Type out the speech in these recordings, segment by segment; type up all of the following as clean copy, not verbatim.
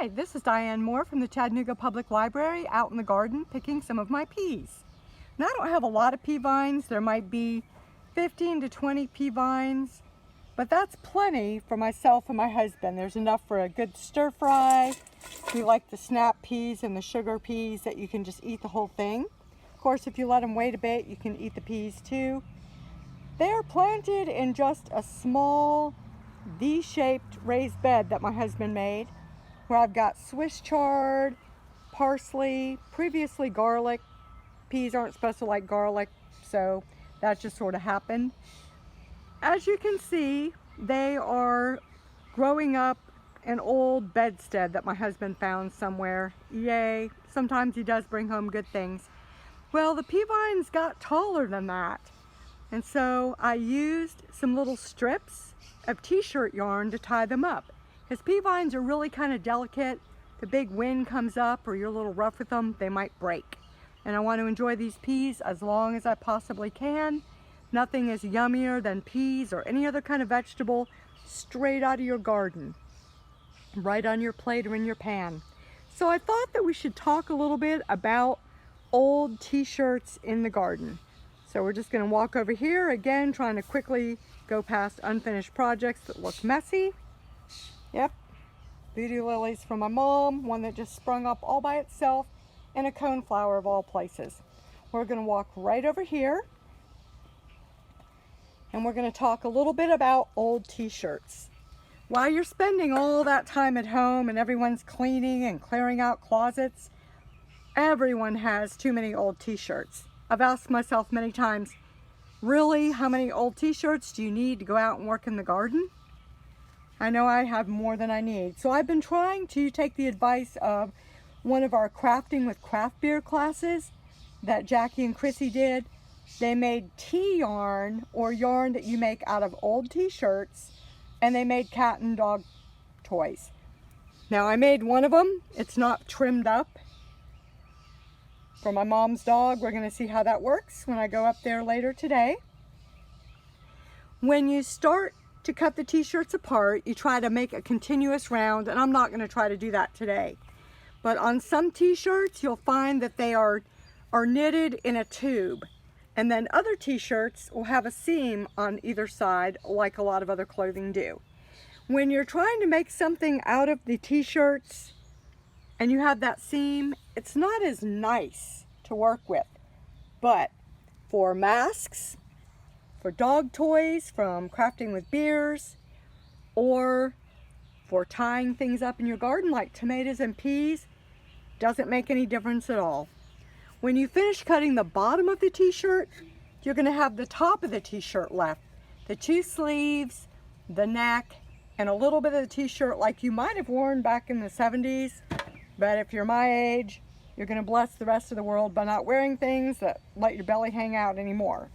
Hi, this is Diane Moore from the Chattanooga Public Library out in the garden picking some of my peas. Now I don't have a lot of pea vines. There might be 15 to 20 pea vines, but that's plenty for myself and my husband. There's enough for a good stir fry. We like the snap peas and the sugar peas that you can just eat the whole thing. Of course, if you let them wait a bit, you can eat the peas too. They are planted in just a small V-shaped raised bed that my husband made, where I've got Swiss chard, parsley, previously garlic. Peas aren't supposed to like garlic, so that just sort of happened. As you can see, they are growing up an old bedstead that my husband found somewhere. Yay, sometimes he does bring home good things. Well, the pea vines got taller than that, and so I used some little strips of T-shirt yarn to tie them up. Because pea vines are really kind of delicate. The big wind comes up or you're a little rough with them, they might break. And I want to enjoy these peas as long as I possibly can. Nothing is yummier than peas or any other kind of vegetable straight out of your garden, right on your plate or in your pan. So I thought that we should talk a little bit about old T-shirts in the garden. So we're just going to walk over here again, trying to quickly go past unfinished projects that look messy. Yep, beauty lilies from my mom, one that just sprung up all by itself, and a coneflower of all places. We're going to walk right over here, and we're going to talk a little bit about old T-shirts. While you're spending all that time at home and everyone's cleaning and clearing out closets, everyone has too many old T-shirts. I've asked myself many times, really, how many old T-shirts do you need to go out and work in the garden? I know I have more than I need. So I've been trying to take the advice of one of our crafting with craft beer classes that Jackie and Chrissy did. They made tea yarn, or yarn that you make out of old T-shirts, and they made cat and dog toys. Now I made one of them. It's not trimmed up. For my mom's dog, we're going to see how that works when I go up there later today. When you start to cut the T-shirts apart, you try to make a continuous round, and I'm not going to try to do that today. But on some T-shirts, you'll find that they are knitted in a tube. And then other T-shirts will have a seam on either side, like a lot of other clothing do. When you're trying to make something out of the T-shirts and you have that seam, it's not as nice to work with. But for masks, for dog toys from crafting with beers, or for tying things up in your garden like tomatoes and peas, doesn't make any difference at all. When you finish cutting the bottom of the T-shirt, you're going to have the top of the T-shirt left. The two sleeves, the neck, and a little bit of the T-shirt like you might have worn back in the 70s. But if you're my age, you're going to bless the rest of the world by not wearing things that let your belly hang out anymore.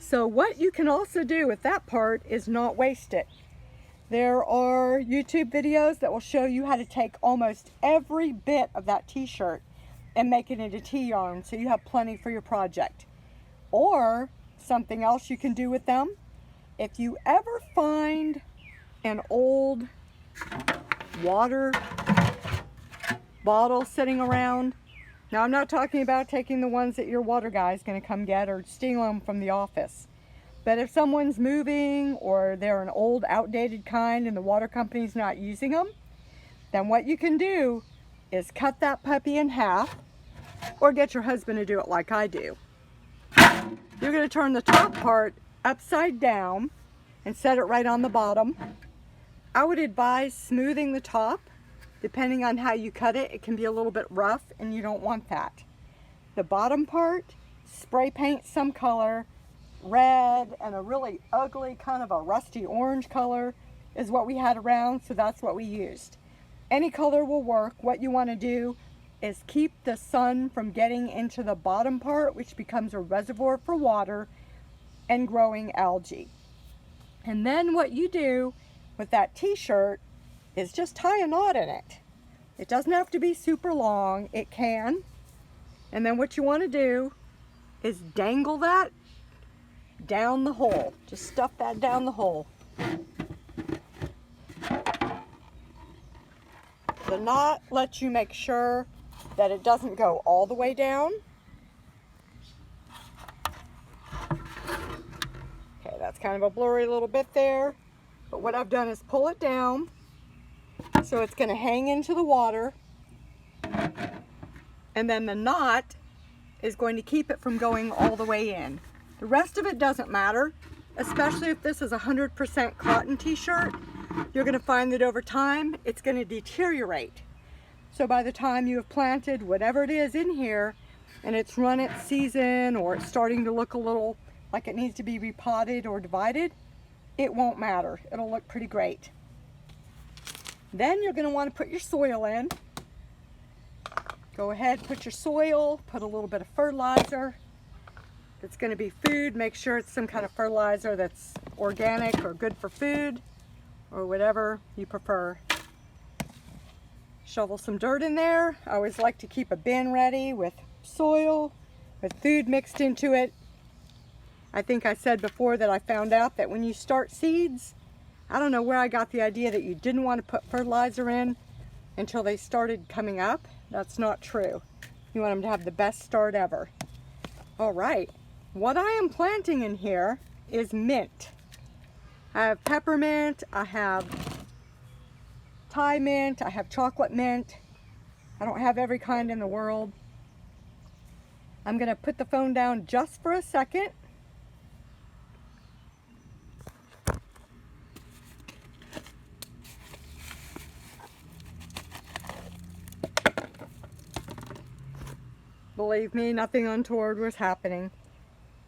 So what you can also do with that part is not waste it. There are YouTube videos that will show you how to take almost every bit of that T-shirt and make it into tea yarn so you have plenty for your project. Or something else you can do with them, if you ever find an old water bottle sitting around. Now, I'm not talking about taking the ones that your water guy is going to come get or steal them from the office. But if someone's moving or they're an old, outdated kind and the water company's not using them, then what you can do is cut that puppy in half, or get your husband to do it like I do. You're going to turn the top part upside down and set it right on the bottom. I would advise smoothing the top. Depending on how you cut it, it can be a little bit rough, and you don't want that. The bottom part, spray paint some color, red and a really ugly kind of a rusty orange color is what we had around, so that's what we used. Any color will work. What you want to do is keep the sun from getting into the bottom part, which becomes a reservoir for water and growing algae. And then what you do with that T-shirt is just tie a knot in it. It doesn't have to be super long, it can. And then what you want to do is dangle that down the hole. Just stuff that down the hole. The knot lets you make sure that it doesn't go all the way down. Okay, that's kind of a blurry little bit there. But what I've done is pull it down so it's going to hang into the water. And then the knot is going to keep it from going all the way in. The rest of it doesn't matter, especially if this is a 100% cotton t-shirt. You're going to find that over time it's going to deteriorate. So by the time you have planted whatever it is in here and it's run its season, or it's starting to look a little like it needs to be repotted or divided, it won't matter. It'll look pretty great. Then you're going to want to put your soil in. Go ahead, put your soil, put a little bit of fertilizer. If it's going to be food, make sure it's some kind of fertilizer that's organic or good for food, or whatever you prefer. Shovel some dirt in there. I always like to keep a bin ready with soil, with food mixed into it. I think I said before that I found out that when you start seeds, I don't know where I got the idea that you didn't want to put fertilizer in until they started coming up. That's not true. You want them to have the best start ever. All right, what I am planting in here is mint. I have peppermint, I have Thai mint, I have chocolate mint. I don't have every kind in the world. I'm gonna put the phone down just for a second. Believe me, nothing untoward was happening.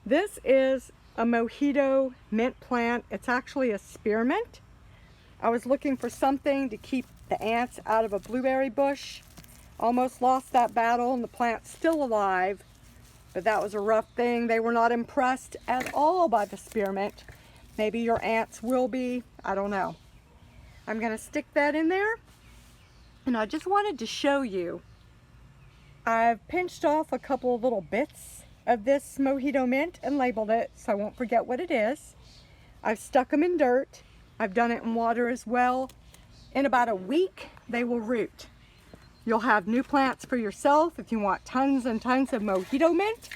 This is a mojito mint plant. It's actually a spearmint. I was looking for something to keep the ants out of a blueberry bush. Almost lost that battle and the plant's still alive, but that was a rough thing. They were not impressed at all by the spearmint. Maybe your ants will be, I don't know. I'm gonna stick that in there, and I just wanted to show you. I've pinched off a couple of little bits of this mojito mint and labeled it so I won't forget what it is. I've stuck them in dirt. I've done it in water as well. In about a week, they will root. You'll have new plants for yourself if you want tons and tons of mojito mint.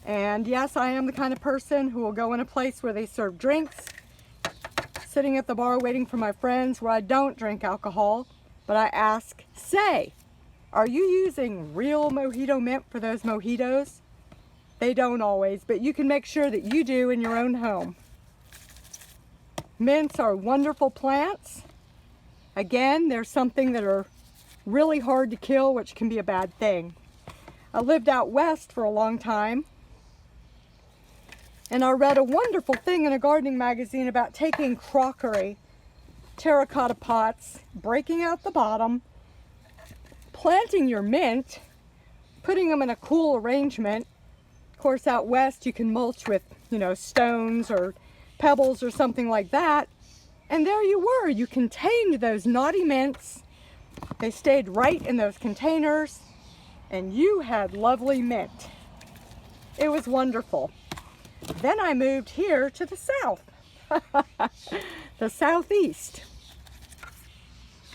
And yes, I am the kind of person who will go in a place where they serve drinks, sitting at the bar waiting for my friends, where I don't drink alcohol, but I ask, say, are you using real mojito mint for those mojitos? They don't always, but you can make sure that you do in your own home. Mints are wonderful plants. Again, they're something that are really hard to kill, which can be a bad thing. I lived out west for a long time, and I read a wonderful thing in a gardening magazine about taking crockery, terracotta pots, breaking out the bottom, planting your mint, putting them in a cool arrangement. Of course, out west you can mulch with, stones or pebbles or something like that. And there you were. You contained those naughty mints. They stayed right in those containers, and you had lovely mint. It was wonderful. Then I moved here to the south, the southeast.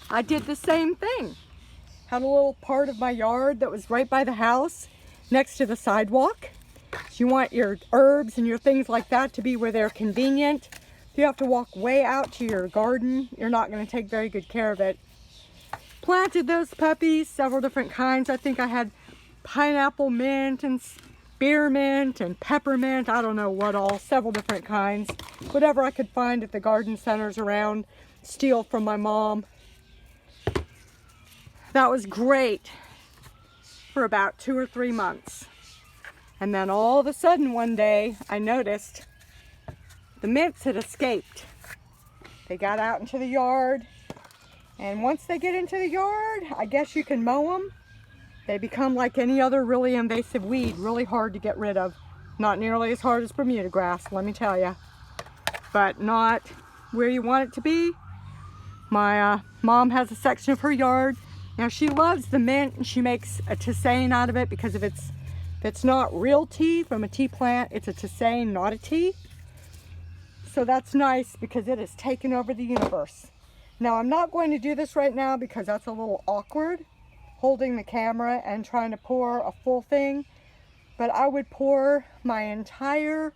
I did the same thing. Had a little part of my yard that was right by the house, next to the sidewalk. You want your herbs and your things like that to be where they're convenient. If you have to walk way out to your garden, you're not going to take very good care of it. Planted those puppies, several different kinds. I think I had pineapple mint and spearmint and peppermint, I don't know what all, several different kinds. Whatever I could find at the garden centers around, steal from my mom. That was great for about 2 or 3 months. And then all of a sudden one day I noticed the mints had escaped. They got out into the yard, and once they get into the yard, I guess you can mow them. They become like any other really invasive weed, really hard to get rid of. Not nearly as hard as Bermuda grass, let me tell you. But not where you want it to be. My mom has a section of her yard. Now she loves the mint, and she makes a tisane out of it because if it's not real tea from a tea plant, it's a tisane, not a tea. So that's nice because it has taken over the universe. Now I'm not going to do this right now because that's a little awkward, holding the camera and trying to pour a full thing, but I would pour my entire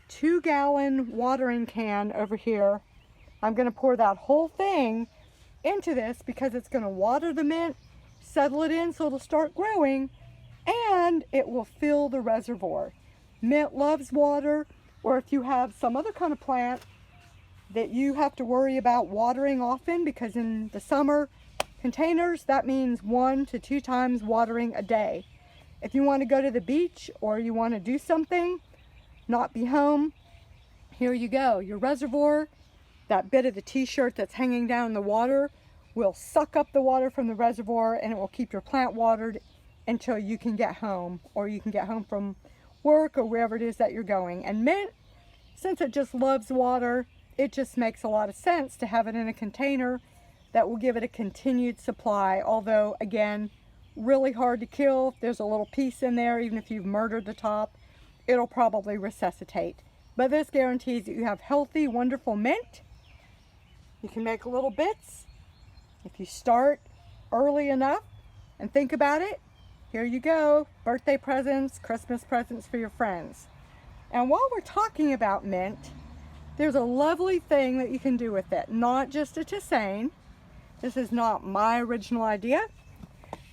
2-gallon watering can over here. I'm going to pour that whole thing into this because it's going to water the mint, settle it in so it'll start growing, and it will fill the reservoir. Mint loves water, or if you have some other kind of plant that you have to worry about watering often, because in the summer containers, that means 1 to 2 times watering a day. If you want to go to the beach or you want to do something, not be home, here you go. Your reservoir, that bit of the t-shirt that's hanging down in the water, will suck up the water from the reservoir and it will keep your plant watered until you can get home, or you can get home from work or wherever it is that you're going. And mint, since it just loves water, it just makes a lot of sense to have it in a container that will give it a continued supply. Although, again, really hard to kill. If there's a little piece in there, even if you've murdered the top, it'll probably resuscitate. But this guarantees that you have healthy, wonderful mint. You can make little bits. If you start early enough and think about it, here you go. Birthday presents, Christmas presents for your friends. And while we're talking about mint, there's a lovely thing that you can do with it. Not just a tisane. This is not my original idea,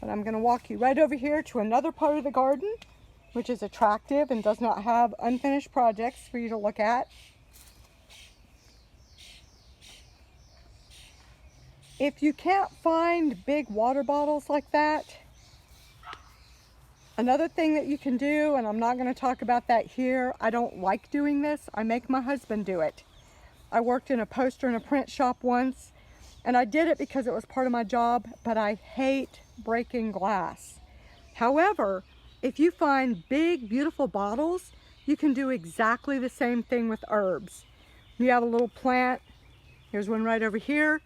but I'm going to walk you right over here to another part of the garden, which is attractive and does not have unfinished projects for you to look at. If you can't find big water bottles like that, another thing that you can do, and I'm not going to talk about that here, I don't like doing this, I make my husband do it. I worked in a poster and a print shop once, and I did it because it was part of my job, but I hate breaking glass. However, if you find big, beautiful bottles, you can do exactly the same thing with herbs. You have a little plant, here's one right over here.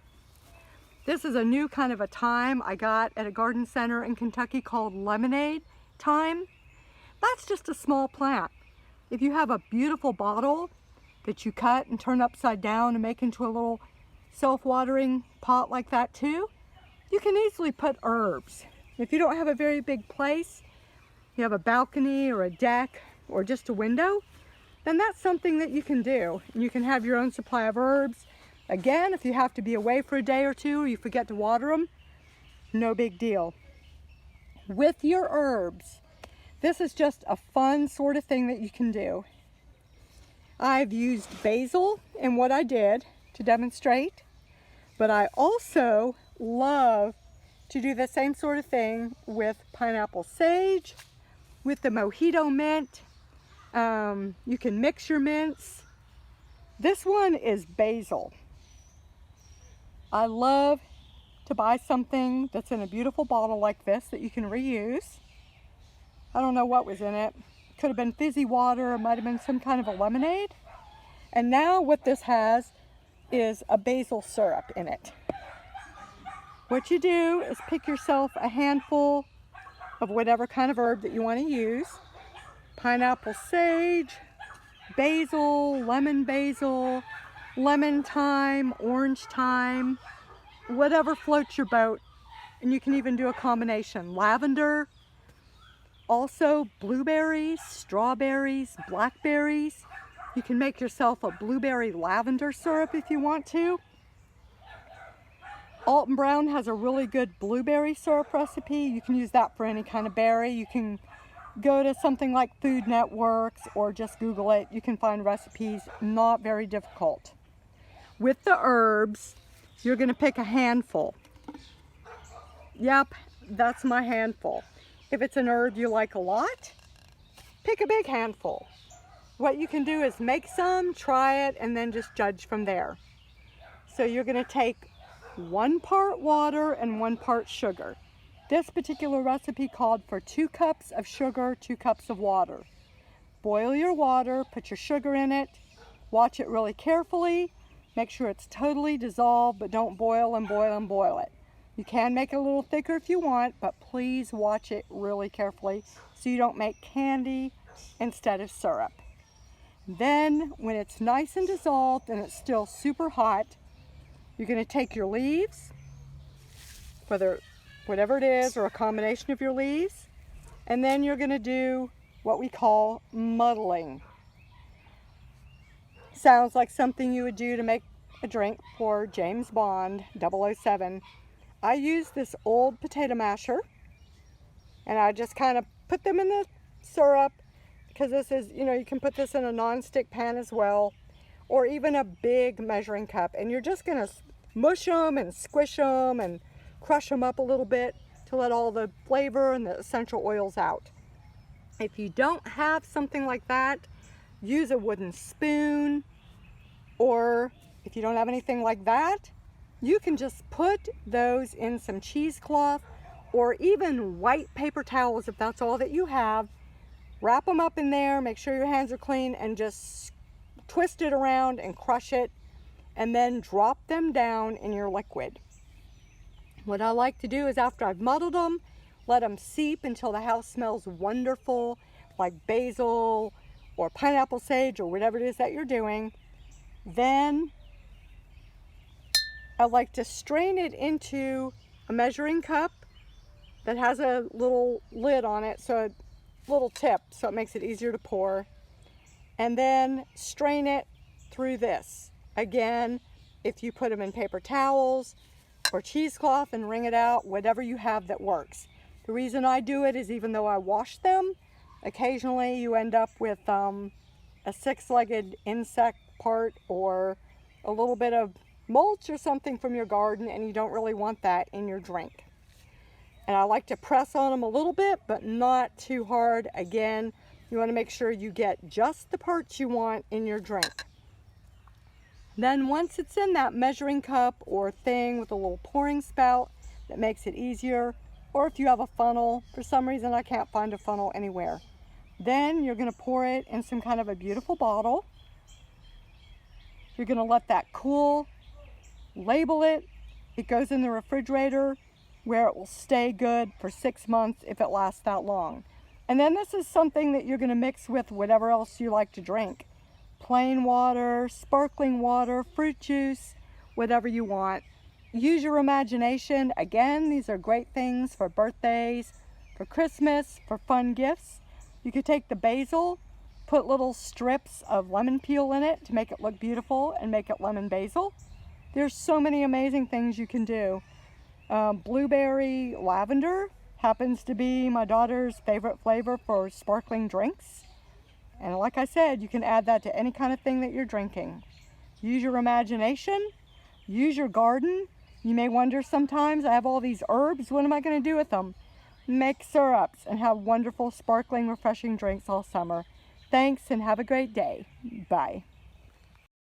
This is a new kind of a thyme I got at a garden center in Kentucky called lemonade thyme. That's just a small plant. If you have a beautiful bottle that you cut and turn upside down and make into a little self-watering pot like that too, you can easily put herbs. If you don't have a very big place, you have a balcony or a deck or just a window, then that's something that you can do. You can have your own supply of herbs. Again, if you have to be away for a day or two or you forget to water them, no big deal. With your herbs, this is just a fun sort of thing that you can do. I've used basil in what I did to demonstrate, but I also love to do the same sort of thing with pineapple sage, with the mojito mint. You can mix your mints. This one is basil. I love to buy something that's in a beautiful bottle like this that you can reuse. I don't know what was in it. Could have been fizzy water, it might have been some kind of a lemonade. And now what this has is a basil syrup in it. What you do is pick yourself a handful of whatever kind of herb that you want to use. Pineapple sage, basil, lemon basil, lemon thyme, orange thyme, whatever floats your boat. And you can even do a combination. Lavender, also blueberries, strawberries, blackberries. You can make yourself a blueberry lavender syrup if you want to. Alton Brown has a really good blueberry syrup recipe. You can use that for any kind of berry. You can go to something like Food Networks or just Google it. You can find recipes, not very difficult. With the herbs, you're going to pick a handful. Yep, that's my handful. If it's an herb you like a lot, pick a big handful. What you can do is make some, try it, and then just judge from there. So you're going to take 1 part water and 1 part sugar. This particular recipe called for 2 cups of sugar, 2 cups of water. Boil your water, put your sugar in it, watch it really carefully, make sure it's totally dissolved, but don't boil and boil and boil it. You can make it a little thicker if you want, but please watch it really carefully so you don't make candy instead of syrup. Then when it's nice and dissolved and it's still super hot, You're going to take your leaves, whatever it is, or a combination of your leaves, and then you're going to do what we call muddling. Sounds like something you would do to make a drink for James Bond 007. I use this old potato masher, and I just kind of put them in the syrup, because this is, you can put this in a non-stick pan as well, or even a big measuring cup, and you're just going to mush them and squish them and crush them up a little bit to let all the flavor and the essential oils out. If you don't have something like that, use a wooden spoon, or if you don't have anything like that, you can just put those in some cheesecloth or even white paper towels if that's all that you have. Wrap them up in there, make sure your hands are clean, and just twist it around and crush it, and then drop them down in your liquid. What I like to do is, after I've muddled them, let them seep until the house smells wonderful, like basil or pineapple sage or whatever it is that you're doing. Then I like to strain it into a measuring cup that has a little lid on it, so a little tip, so it makes it easier to pour. And then strain it through this. Again, if you put them in paper towels or cheesecloth and wring it out, whatever you have that works. The reason I do it is, even though I wash them, occasionally you end up with a six-legged insect part or a little bit of mulch or something from your garden, and you don't really want that in your drink. And I like to press on them a little bit, but not too hard. Again, you want to make sure you get just the parts you want in your drink. Then once it's in that measuring cup or thing with a little pouring spout that makes it easier, or if you have a funnel, for some reason I can't find a funnel anywhere, then you're going to pour it in some kind of a beautiful bottle. You're going to let that cool, label it. It goes in the refrigerator where it will stay good for 6 months if it lasts that long. And then this is something that you're going to mix with whatever else you like to drink. Plain water, sparkling water, fruit juice, whatever you want. Use your imagination. Again, these are great things for birthdays, for Christmas, for fun gifts. You could take the basil, put little strips of lemon peel in it to make it look beautiful and make it lemon basil. There's so many amazing things you can do. Blueberry lavender happens to be my daughter's favorite flavor for sparkling drinks. And like I said, you can add that to any kind of thing that you're drinking. Use your imagination. Use your garden. You may wonder sometimes, I have all these herbs, what am I going to do with them? Make syrups and have wonderful, sparkling, refreshing drinks all summer. Thanks, and have a great day. Bye.